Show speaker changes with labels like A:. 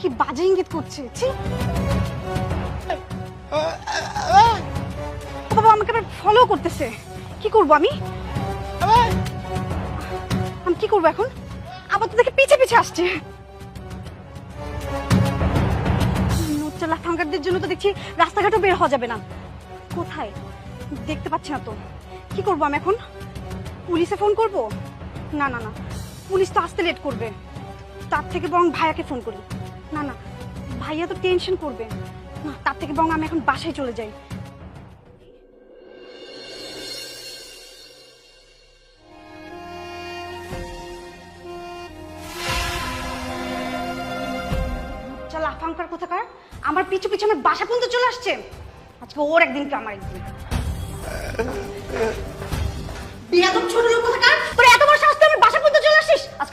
A: কি বাজে ইঙ্গিত করছে। ছি বাবা আমাকে আবার ফলো করতেছে। কি করব আমি? আমি কি করব এখন? আবার তো দেখে পিছে পিছে আসছে। লুচ্চা লাফাঙ্গারদের জন্য তো দেখছি রাস্তাঘাটও বের হওয়া যাবে না। কোথায় দেখতে পাচ্ছি না তো। কি করব আমি এখন? পুলিশে ফোন করব? না না না, পুলিশ তো আসতে লেট করবে। তার থেকে বরং ভাইয়াকে ফোন করি। না না, ভাইয়া তো টেনশন করবে। না, তার থেকে বরং আমি এখন বাসায় চলে যাই। চল আফাঙ্কার কোথাকার আমার পিছু পিছু আমার বাসা পর্যন্ত চলে আসছে। আজকে ওর একদিন কি আমার একদিন। বিয়াদব ছোট লোক কোথাকার, তোর এত বড় সাহস তুই আমার বাসা পর্যন্ত চলে আসিস।